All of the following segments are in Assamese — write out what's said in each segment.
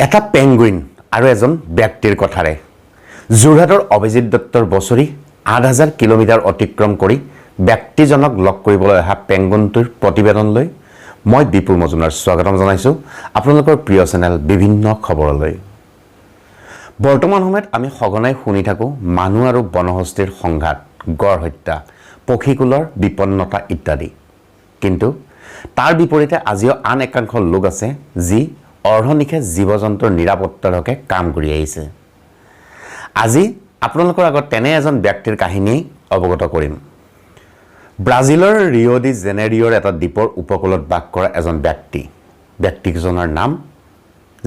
এটা পেঙ্গুইন আৰু এজন ব্যক্তিৰ কথাৰে যোৰহাটৰ অভিজিত দত্তৰ বছৰি ৮,০০০ কিলোমিটাৰ অতিক্ৰম কৰি ব্যক্তিজনক লগ কৰিবলৈ অহা পেঙ্গুইনটোৰ প্ৰতিবেদনলৈ মই বিপুল মজুমদাৰ স্বাগতম জনাইছোঁ আপোনালোকৰ প্ৰিয় চেনেল বিভিন্ন খবৰলৈ। বৰ্তমান সময়ত আমি সঘনাই শুনি থাকোঁ মানুহ আৰু বনহস্তীৰ সংঘাত, গড় হত্যা, পক্ষীকুলৰ বিপন্নতা ইত্যাদি। কিন্তু তাৰ বিপৰীতে আজিও আন একাংশ লোক আছে যি অৰ্ধনিশে জীৱ-জন্তুৰ নিৰাপত্তাৰ হকে কাম কৰি আহিছে। আজি আপোনালোকৰ আগত তেনে এজন ব্যক্তিৰ কাহিনী অৱগত কৰিম। ব্ৰাজিলৰ ৰিঅ' ডি জেনেৰিঅ'ৰ এটা দ্বীপৰ উপকূলত বাস কৰা এজন ব্যক্তিজনৰ নাম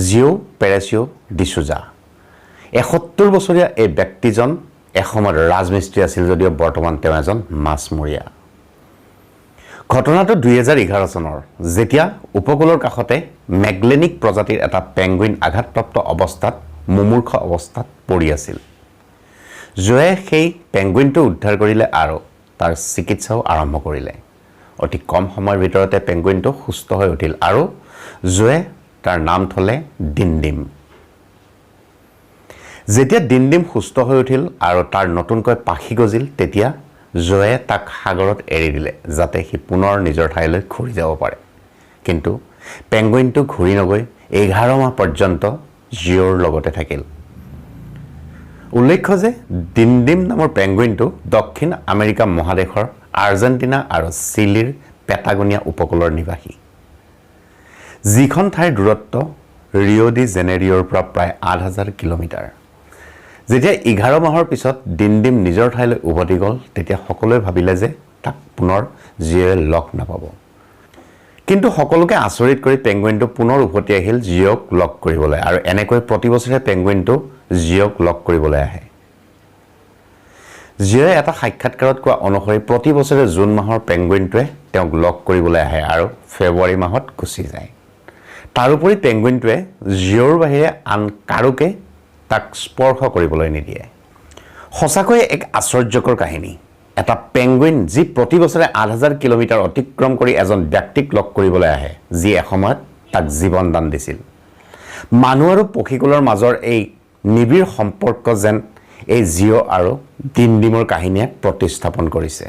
জিঅ' পেৰেচিঅ' ডিচুজা। ৭১ বছৰীয়া এই ব্যক্তিজন এসময়ত ৰাজমিস্ত্ৰী আছিল যদিও বৰ্তমান তেওঁ এজন মাছমৰীয়া। ঘটনাটো ২০১১ চনৰ, যেতিয়া উপকূলৰ কাষতে মেগলেনিক প্ৰজাতিৰ এটা পেঙ্গুইন আঘাতপ্ৰাপ্ত অৱস্থাত মুমূৰ্ষ অৱস্থাত পৰি আছিল। জয়ে সেই পেঙ্গুইনটো উদ্ধাৰ কৰিলে আৰু তাৰ চিকিৎসাও আৰম্ভ কৰিলে। অতি কম সময়ৰ ভিতৰতে পেঙ্গুইনটো সুস্থ হৈ উঠিল আৰু জয়ে তাৰ নাম থলে ডিনডিম। যেতিয়া ডিনডিম সুস্থ হৈ উঠিল আৰু তাৰ নতুনকৈ পাখি গজিল, তেতিয়া জয়ে তাক সাগৰত এৰি দিলে যাতে সি পুনৰ নিজৰ ঠাইলৈ ঘূৰি যাব পাৰে। কিন্তু পেঙ্গুইনটো ঘূৰি নগৈ ১১ মাহ পৰ্যন্ত জিঅ'ৰ লগতে থাকিল। উল্লেখ্য যে ডিনডিম নামৰ পেঙ্গুইনটো দক্ষিণ আমেৰিকা মহাদেশৰ আৰ্জেণ্টিনা আৰু চিলিৰ পেটাগনিয়া উপকূলৰ নিবাসী, যিখন ঠাইৰ দূৰত্ব ৰিঅ' ডি জেনেৰিঅ'ৰ পৰা প্ৰায় ৮,০০০ কিলোমিটাৰ। যেতিয়া ১১ মাহৰ পিছত ডিনডিম নিজৰ ঠাইলৈ উভতি গ'ল, তেতিয়া সকলোৱে ভাবিলে যে তাক পুনৰ জিঅ'য়ে লগ নাপাব। কিন্তু সকলোকে আচৰিত কৰি পেঙ্গুইনটো পুনৰ উভতি আহিল জিঅ'ক লগ কৰিবলৈ, আৰু এনেকৈ প্ৰতি বছৰে পেঙ্গুইনটো জিঅ'ক লগ কৰিবলৈ আহে। জিঅ'য়ে এটা সাক্ষাৎকাৰত কোৱা অনুসৰি প্ৰতি বছৰে জুন মাহৰ পেঙ্গুইনটোৱে তেওঁক লগ কৰিবলৈ আহে আৰু ফেব্ৰুৱাৰী মাহত গুচি যায়। তাৰোপৰি পেঙ্গুইনটোৱে জিঅ'ৰ বাহিৰে আন কাৰোকে তাক স্পৰ্শ কৰিবলৈ নিদিয়ে। সঁচাকৈয়ে এক আশ্চৰ্যকৰ কাহিনী। এটা পেঙ্গুইন যি প্ৰতি বছৰে ৮,০০০ কিলোমিটাৰ অতিক্ৰম কৰি এজন ব্যক্তিক লগ কৰিবলৈ আহে, যি এসময়ত তাক জীৱন দান দিছিল। মানুহ আৰু পক্ষীকুলৰ মাজৰ এই নিবিড় সম্পৰ্ক যেন এই জিঅ' আৰু ডিনডিমৰ কাহিনীয়ে প্ৰতিস্থাপন কৰিছে।